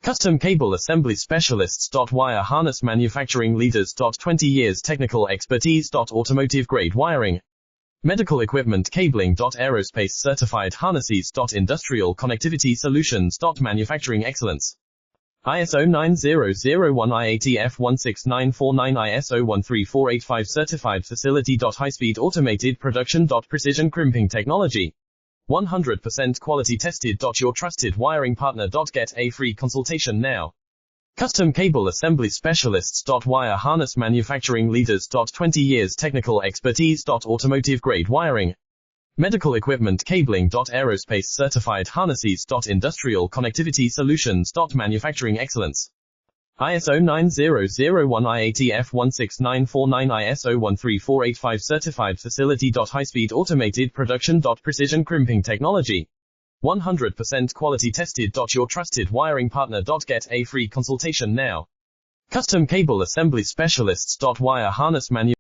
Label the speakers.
Speaker 1: Custom cable assembly specialists. Wire harness manufacturing leaders. 20 years technical expertise. Automotive grade wiring, medical equipment cabling. Aerospace certified harnesses. Industrial connectivity solutions. Manufacturing excellence. ISO 9001-IATF16949 ISO 13485 certified facility. High-speed automated production. Precision crimping technology. 100% quality tested. Your trusted wiring partner. Get a free consultation now. Custom cable assembly specialists. Wire harness manufacturing leaders. 20 years technical expertise. Automotive grade wiring, medical equipment cabling. Aerospace certified harnesses. Industrial connectivity solutions. Manufacturing excellence. ISO 9001-IATF16949 ISO 13485 certified facility. High-speed automated production. Precision crimping technology. 100% quality tested. Your trusted wiring partner. Get a free consultation now. Custom cable assembly specialists. Wire harness manufacturing